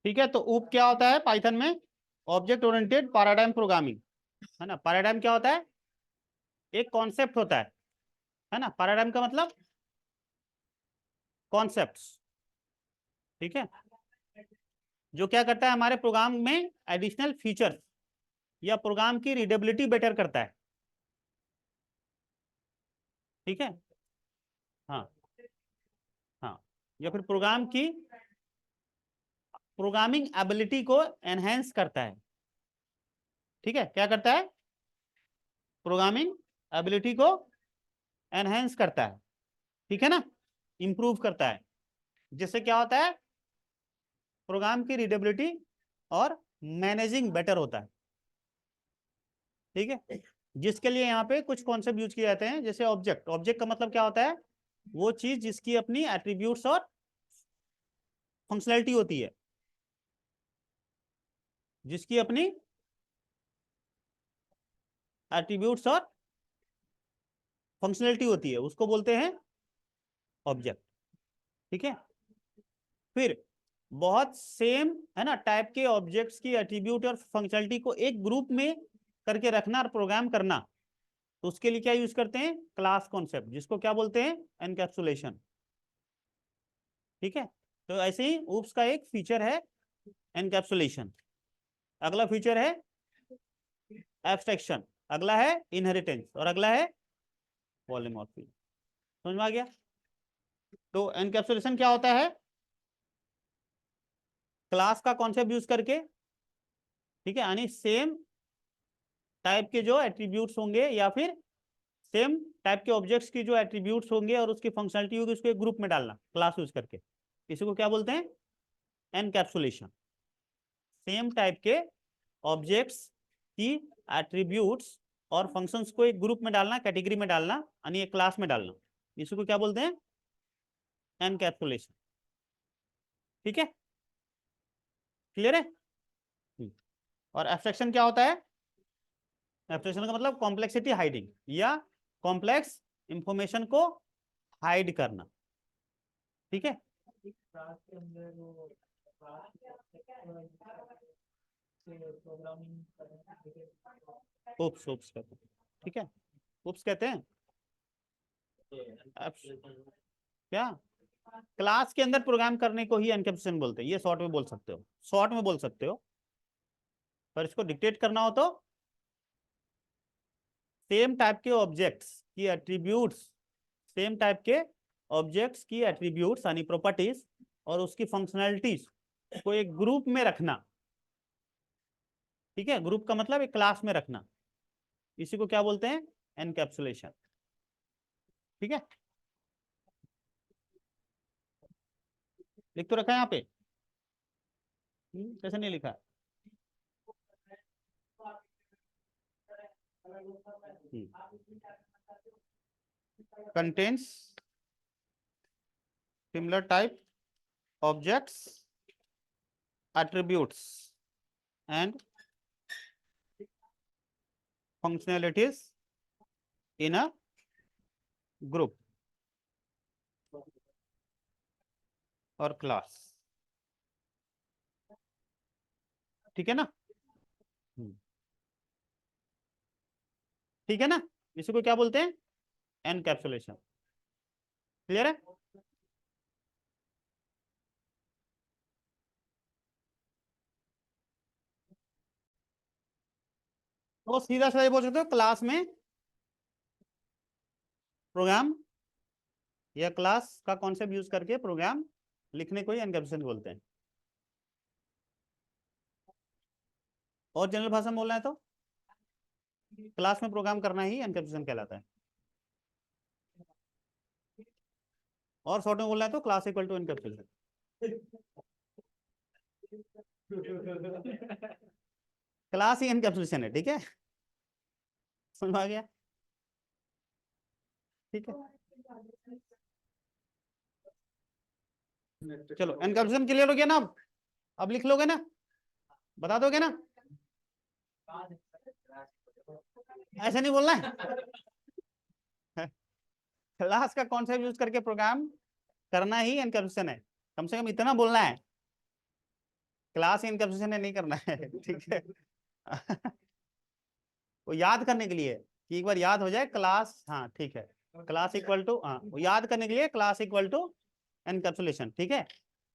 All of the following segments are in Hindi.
ठीक है, तो ऊप क्या होता है पाइथन में? ऑब्जेक्ट ओरिएंटेड पैराडाइम प्रोग्रामिंग, है ना। पैराडाइम क्या होता है? एक कॉन्सेप्ट होता है ना। पैराडाइम का मतलब कॉन्सेप्ट्स, ठीक है, जो क्या करता है हमारे प्रोग्राम में एडिशनल फीचर्स या प्रोग्राम की रीडेबिलिटी बेटर करता है, ठीक है। हाँ, हाँ, या फिर प्रोग्रामिंग एबिलिटी को एनहेंस करता है, ठीक है। क्या करता है? प्रोग्रामिंग एबिलिटी को एनहेंस करता है, ठीक है ना, इंप्रूव करता है, जिससे क्या होता है प्रोग्राम की रीडेबिलिटी और मैनेजिंग बेटर होता है, ठीक है। जिसके लिए यहाँ पे कुछ कॉन्सेप्ट यूज किए जाते हैं, जैसे ऑब्जेक्ट। ऑब्जेक्ट का मतलब क्या होता है? वो चीज जिसकी अपनी एट्रीब्यूट्स और फंक्शनैलिटी होती है, जिसकी अपनी एट्रीब्यूट्स और फंक्शनैलिटी होती है, उसको बोलते हैं ऑब्जेक्ट, ठीक है। फिर बहुत सेम, है ना, टाइप के ऑब्जेक्ट्स की एट्रीब्यूट और फंक्शनैलिटी को एक ग्रुप में करके रखना और प्रोग्राम करना, तो उसके लिए क्या यूज करते हैं? क्लास कॉन्सेप्ट, जिसको क्या बोलते हैं? एनकैप्सुलेशन, ठीक है। तो ऐसे ही ऊप्स का एक फीचर है एनकैप्सुलेशन। अगला फीचर है एब्स्ट्रैक्शन, अगला है इनहेरिटेंस और अगला है पॉलीमॉर्फिज्म। समझ में आ गया? तो एनकैप्सुलेशन क्या होता है? क्लास का कॉन्सेप्ट यूज करके, ठीक है, यानी सेम टाइप के जो एट्रीब्यूट्स होंगे या फिर सेम टाइप के ऑब्जेक्ट्स की जो एट्रीब्यूट्स होंगे और उसकी फंक्शनलिटी होगी, उसको एक ग्रुप में डालना क्लास यूज करके, इसी को क्या बोलते हैं? एनकैप्सुलेशन। सेम टाइप के ऑब्जेक्ट्स की एट्रीब्यूट्स और फंक्शंस को एक ग्रुप में डालना, कैटेगरी में डालना, यानी एक क्लास में डालना, इसी को क्या बोलते हैं? एनकैप्सुलेशन, ठीक है। क्लियर है? और एब्स्ट्रैक्शन क्या होता है? एब्स्ट्रैक्शन का मतलब कॉम्प्लेक्सिटी हाइडिंग या कॉम्प्लेक्स इंफॉर्मेशन को हाइड करना, ठीक है। ओप्स, ओप्स कहते हैं, ठीक है, ओप्स कहते हैं। क्या क्लास के अंदर प्रोग्राम करने को ही एनकैप्सुलेशन बोलते हैं, ये शॉर्ट में बोल सकते हो, शॉर्ट में बोल सकते हो, पर इसको डिक्टेट करना हो तो सेम टाइप के ऑब्जेक्ट्स की एट्रीब्यूट्स, सेम टाइप के ऑब्जेक्ट्स की एट्रीब्यूट्स यानी प्रॉपर्टीज और उसकी फंक्शनैलिटीज को एक ग्रुप में रखना, ठीक है। ग्रुप का मतलब एक क्लास में रखना, इसी को क्या बोलते हैं? एनकैप्सुलेशन, ठीक है। लिख तो रखा है यहाँ पे, कैसे नहीं लिखा? Contains similar type objects, attributes and functionalities in a group और क्लास, ठीक है ना। ठीक है ना, इसी को क्या बोलते हैं? एनकैप्सुलेशन। क्लियर है? तो सीधा सीधा बोल सकते हो क्लास में प्रोग्राम या क्लास का कॉन्सेप्ट यूज करके प्रोग्राम लिखने को ही एनकैप्सुलेशन बोलते हैं। और जनरल भाषा में बोलना है तो क्लास में प्रोग्राम करना ही एनकैप्सुलेशन कहलाता है, और शॉर्ट में बोलना है तो class equal to encapsulation. Class ही एनकैप्सुलेशन है, ठीक है, समझ में आ गया? ठीक है, चलो एनकैप्सुलेशन क्लियर हो गया ना। अब लिख लोगे ना, बता दोगे ना? ऐसे नहीं बोलना है। क्लास का कॉन्सेप्ट यूज करके प्रोग्राम करना ही एनकैप्सुलेशन है, कम से कम इतना बोलना है। क्लास इनकैप्सुलेशन नहीं करना है ठीक है वो याद करने के लिए कि एक बार याद हो जाए क्लास, हाँ ठीक है, क्लास इक्वल टू, हाँ वो याद करने के लिए क्लास इक्वल टू एनकैप्सुलेशन, ठीक है।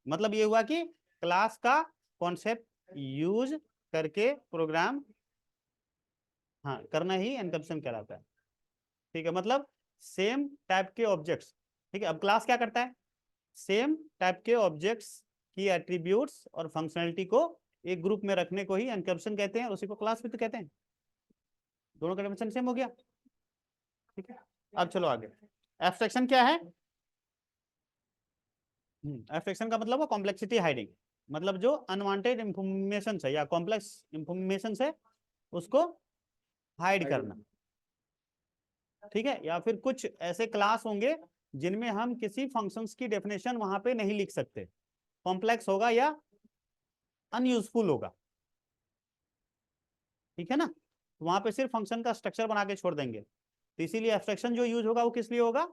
मतलब ये हुआ कि क्लास का कॉन्सेप्ट यूज करके प्रोग्राम, हाँ करना ही एनकैप्सुलेशन कहलाता है, ठीक है। मतलब सेम टाइप के ऑब्जेक्ट्स, ठीक है। अब क्लास क्या करता है, सेम टाइप के ऑब्जेक्ट्स की एट्रीब्यूट्स और फंक्शनलिटी को एक ग्रुप में रखने को ही एनकैप्सुलेशन कहते हैं, उसी को क्लास भी तो कहते हैं। दोनों का डेफिनेशन सेम हो गया, ठीक है। अब चलो आगे, एब्स्ट्रैक्शन क्या है। एब्स्ट्रैक्शन का मतलब वो कॉम्प्लेक्सिटी हाइडिंग, मतलब जो अनवांटेड इंफॉर्मेशन है या कॉम्प्लेक्स इंफॉर्मेशन है उसको हाइड करना, ठीक है। या फिर कुछ ऐसे क्लास होंगे जिनमें हम किसी फंक्शंस की डेफिनेशन वहां पे नहीं लिख सकते, कॉम्प्लेक्स होगा या अनयूजफुल होगा, ठीक है ना। वहां पे सिर्फ फंक्शन का स्ट्रक्चर बना के छोड़ देंगे, तो इसीलिए एब्स्ट्रैक्शन जो यूज होगा वो किस लिए होगा,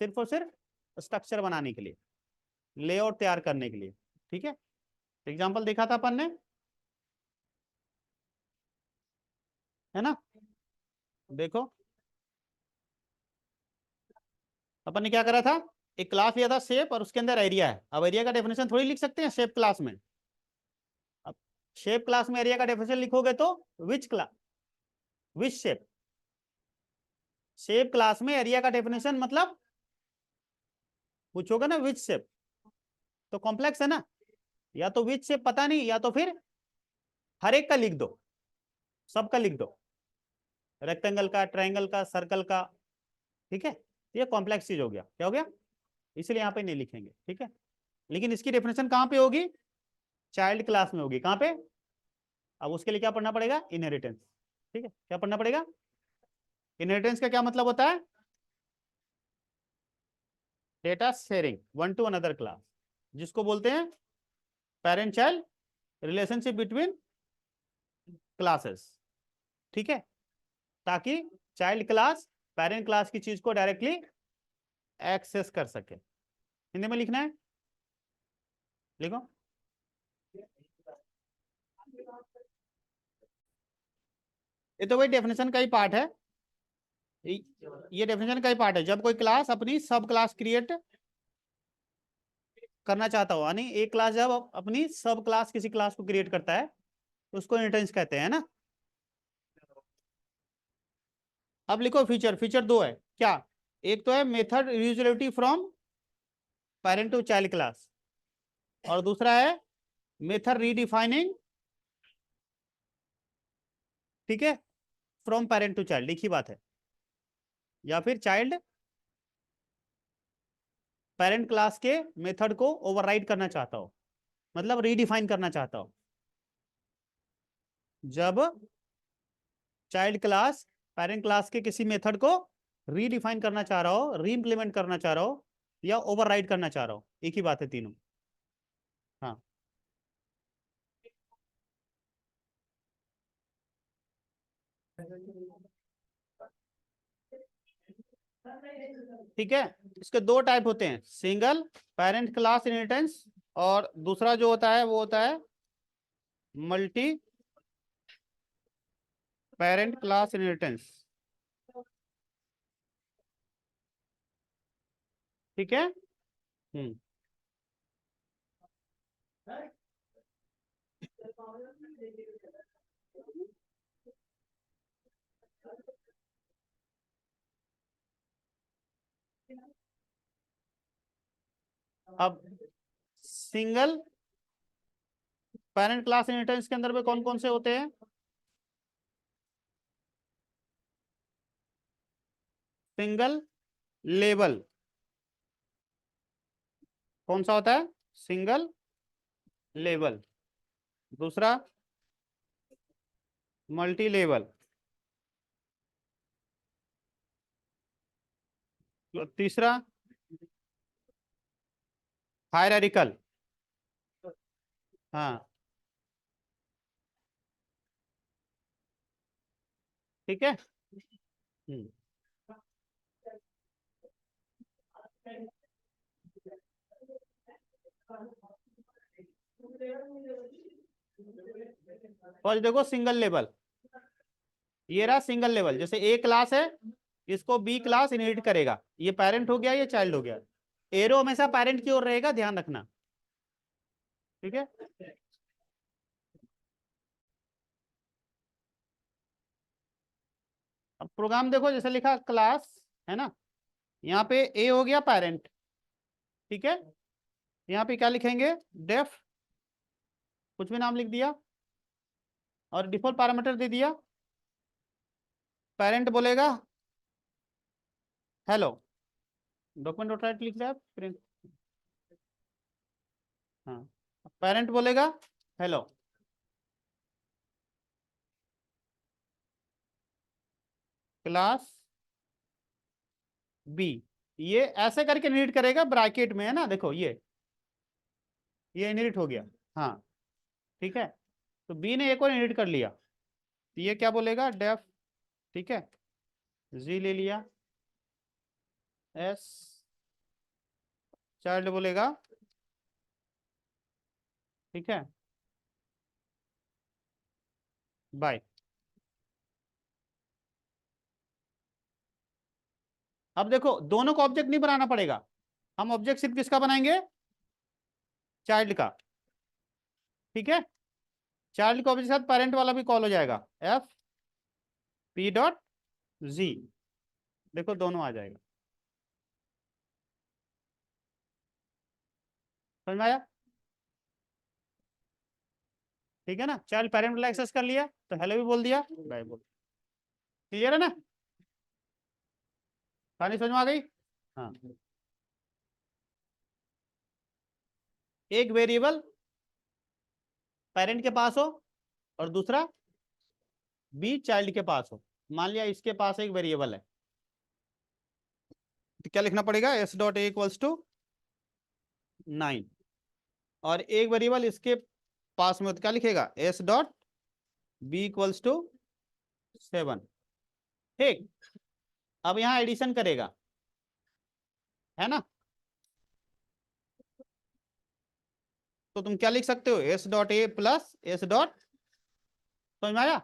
सिर्फ और सिर्फ स्ट्रक्चर बनाने के लिए, लेआउट तैयार करने के लिए, ठीक है। एग्जाम्पल देखा था अपन ने, है ना। देखो अपन ने क्या करा था, एक क्लास लिया था शेप और उसके अंदर एरिया है। अब एरिया का डेफिनेशन थोड़ी लिख सकते हैं शेप क्लास में। अब शेप क्लास में एरिया का डेफिनेशन लिखोगे तो which class, which shape, shape class में एरिया का डेफिनेशन मतलब पूछोगे ना विच शेप, तो कॉम्प्लेक्स है ना, या तो विच शेप पता नहीं, या तो फिर हर एक का लिख दो, सबका लिख दो, रेक्टेंगल का, ट्रायंगल का, सर्कल का, ठीक है। ये कॉम्प्लेक्स चीज हो गया, क्या हो गया, इसलिए यहाँ पे नहीं लिखेंगे, ठीक है। लेकिन इसकी डेफिनेशन कहाँ पे होगी, चाइल्ड क्लास में होगी, कहाँ पे। अब उसके लिए क्या पढ़ना पड़ेगा, इनहेरिटेंस, ठीक है। क्या पढ़ना पड़ेगा, इनहेरिटेंस का क्या मतलब होता है, data sharing one two another class, जिसको बोलते हैं parent child relationship between classes, ठीक है। ताकि चाइल्ड क्लास पेरेंट क्लास की चीज को डायरेक्टली एक्सेस कर सके। हिंदी में लिखना है, लिखो। ये तो भाई डेफिनेशन का ही पार्ट है, ये डेफिनेशन का ही पार्ट है। जब कोई क्लास अपनी सब क्लास क्रिएट करना चाहता हो, यानी एक क्लास जब अपनी सब क्लास किसी क्लास को क्रिएट करता है तो उसको इनहेरिटेंस कहते हैं ना। अब लिखो फीचर, फीचर दो है क्या, एक तो है method usability from parent to child class, और दूसरा है मेथड रीडिफाइनिंग, ठीक है, फ्रॉम पेरेंट टू चाइल्ड, लिखी बात है। या फिर चाइल्ड पेरेंट क्लास के मेथड को ओवरराइड करना चाहता हो, मतलब रीडिफाइन करना चाहता हो। जब चाइल्ड क्लास पेरेंट क्लास के किसी मेथड को रीडिफाइन करना चाह रहा हो, री इंप्लीमेंट करना चाह रहा हो, या ओवरराइड करना चाह रहा हो, एक ही बात है तीनों। हाँ ठीक है। इसके दो टाइप होते हैं, सिंगल पेरेंट क्लास इनहेरिटेंस, और दूसरा जो होता है वो होता है मल्टी पेरेंट क्लास इनहेरिटेंस, ठीक है। हम्म अब सिंगल पेरेंट क्लास इनहेरिटेंस के अंदर में कौन कौन से होते हैं, सिंगल लेबल, कौन सा होता है, सिंगल लेबल। दूसरा मल्टी लेबल। तीसरा हायरार्किकल, हाँ ठीक है। हम्म फर्स्ट देखो सिंगल लेवल, ये रहा सिंगल लेवल, जैसे ए क्लास है, इसको बी क्लास इनहेरिट करेगा, ये पेरेंट हो गया, ये चाइल्ड हो गया। एरो हमेशा पेरेंट की ओर रहेगा, ध्यान रखना, ठीक है। अब प्रोग्राम देखो, जैसे लिखा क्लास, है ना, यहाँ पे ए हो गया पेरेंट, ठीक है। यहाँ पे क्या लिखेंगे, डेफ, कुछ भी नाम लिख दिया और डिफॉल्ट पैरामीटर दे दिया। पेरेंट बोलेगा हेलो, डॉक्यूमेंट डॉट राइट लिख दिया प्रिंट, हाँ, पेरेंट बोलेगा हेलो, क्लास बी, ये ऐसे करके इनहेरिट करेगा ब्रैकेट में, है ना, देखो ये इनहेरिट हो गया, हाँ, ठीक है। तो बी ने एक और इनहेरिट कर लिया, तो ये क्या बोलेगा, डेफ, ठीक है, जी ले लिया, एस, चाइल्ड बोलेगा, ठीक है, बाय। अब देखो दोनों को ऑब्जेक्ट नहीं बनाना पड़ेगा, हम ऑब्जेक्ट सिर्फ किसका बनाएंगे, चाइल्ड का, ठीक है। चाइल्ड को ऑब्जेक्ट के साथ पेरेंट वाला भी कॉल हो जाएगा, एफ पी डॉट जी, देखो दोनों आ जाएगा, समझ में आया, ठीक है ना। चाइल्ड पेरेंट वाला एक्सेस कर लिया, तो हेलो भी बोल दिया, बाय बोल, क्लियर है ना, कहानी समझ में आ गई। हाँ, एक वेरिएबल पेरेंट के पास हो और दूसरा बी चाइल्ड के पास हो, मान लिया इसके पास एक वेरिएबल है, तो क्या लिखना पड़ेगा, S dot A equals to 9, और एक वेरिएबल इसके पास में हो तो क्या लिखेगा, S dot B equals to 7, ठीक। अब यहाँ एडिशन करेगा, है ना, तो तुम क्या लिख सकते हो, एस डॉट ए प्लस एस डॉट, समझ में आया।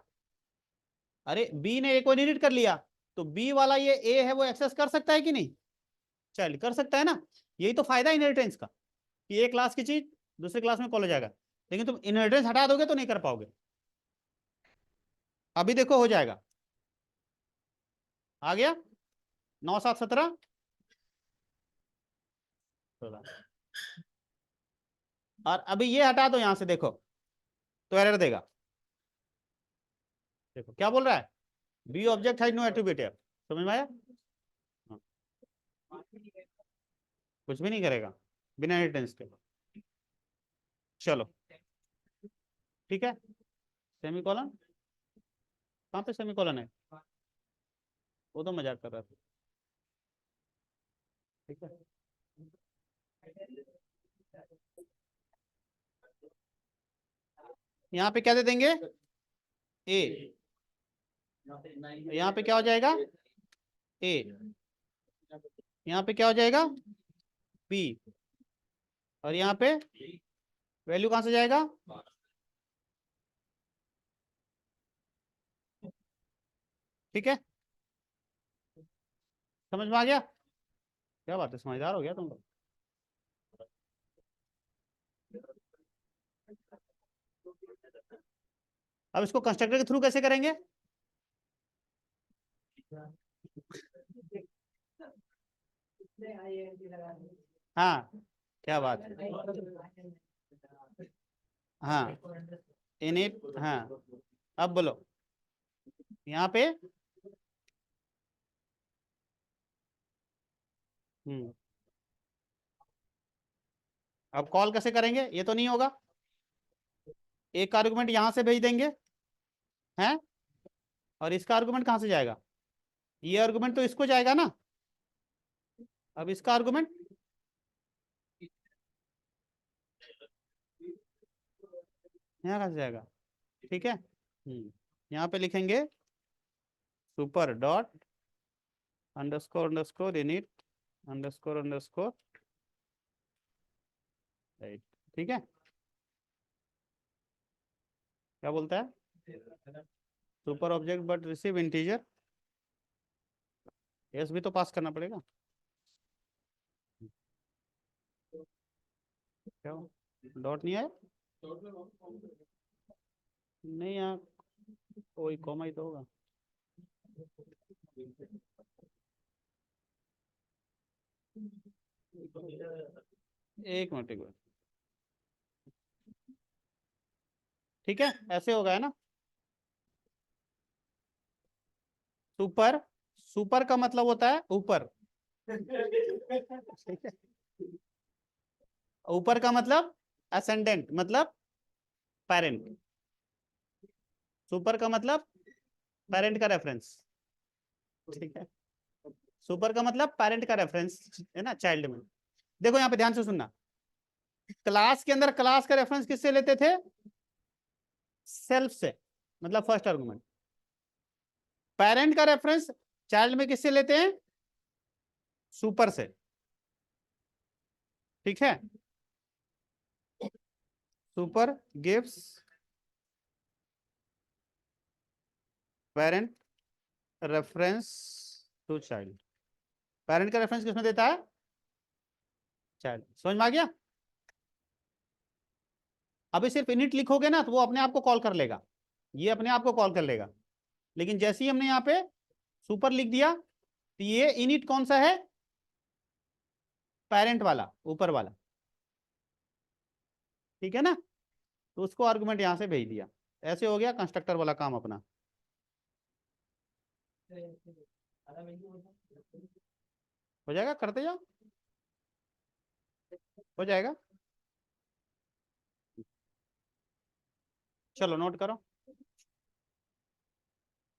अरे बी ने ए को इनहेरिट कर लिया, तो बी वाला ये ए है वो एक्सेस कर सकता है कि नहीं, चाइल्ड कर सकता है ना, यही तो फायदा इनहेरिटेंस का, कि एक क्लास की चीज दूसरे क्लास में कॉल हो जाएगा, लेकिन तुम इनहेरिटेंस हटा दोगे तो नहीं कर पाओगे। अभी देखो हो जाएगा, आ गया, 9 7 17, और अभी ये हटा दो यहां से, देखो तो एरर देगा, देखो क्या बोल रहा है, B object has no attribute, समझ में आया। हाँ, कुछ भी नहीं करेगा बिना इनहेरिटेंस के, चलो, ठीक है। सेमी कॉलन, कहाँ पे सेमी कॉलन है, वो तो मजाक कर रहा था, ठीक है। यहाँ पे क्या दे देंगे, ए, यहाँ पे क्या हो जाएगा, ए, यहाँ पे क्या हो जाएगा, बी, और यहाँ पे वैल्यू कहाँ से जाएगा, ठीक है, समझ में आ गया, क्या बात है, समझदार हो गया तुम लोग। अब इसको कंस्ट्रक्टर के थ्रू कैसे करेंगे, हाँ, क्या बात है, हाँ, इनिट, हाँ, अब बोलो, यहाँ पे, हम्म, अब कॉल कैसे करेंगे, ये तो नहीं होगा, एक आर्गुमेंट यहाँ से भेज देंगे, हैं, और इसका आर्गुमेंट कहाँ से जाएगा, ये आर्गुमेंट तो इसको जाएगा ना, अब इसका आर्गुमेंट यहाँ कहाँ से जाएगा, ठीक है। यहाँ पे लिखेंगे super dot underscore underscore init underscore underscore, right, ठीक है, क्या बोलता है, super object but receive integer, yes भी तो पास करना पड़ेगा। क्या डॉट नहीं है? नहीं यहाँ कोई कॉमा ही तो होगा। एक मिनट एक मिनट, ठीक है ऐसे होगा है ना। सुपर, सुपर का मतलब होता है ऊपर, ठीक है। ऊपर का मतलब असेंडेंट, मतलब पेरेंट। सुपर का मतलब पेरेंट का रेफरेंस, ठीक है। सुपर का मतलब पेरेंट का रेफरेंस है ना चाइल्ड में। देखो यहाँ पे ध्यान से सुनना, क्लास के अंदर क्लास का रेफरेंस किससे लेते थे? सेल्फ से, मतलब फर्स्ट आर्गुमेंट। पेरेंट का रेफरेंस चाइल्ड में किससे लेते हैं? सुपर से, ठीक है। Super gives parent reference to child. Parent का रेफरेंस किसमें देता है? चाइल्ड। समझ में आ गया? अभी सिर्फ इनिट लिखोगे ना तो वो अपने आप को कॉल कर लेगा, ये अपने आप को कॉल कर लेगा। लेकिन जैसे ही हमने यहाँ पे सुपर लिख दिया तो ये इनिट कौन सा है? पेरेंट वाला, ऊपर वाला, ठीक है ना। तो उसको आर्गुमेंट यहां से भेज दिया, ऐसे हो गया कंस्ट्रक्टर वाला काम अपना। हो जाएगा, करते जाओ, हो जाएगा। चलो नोट करो।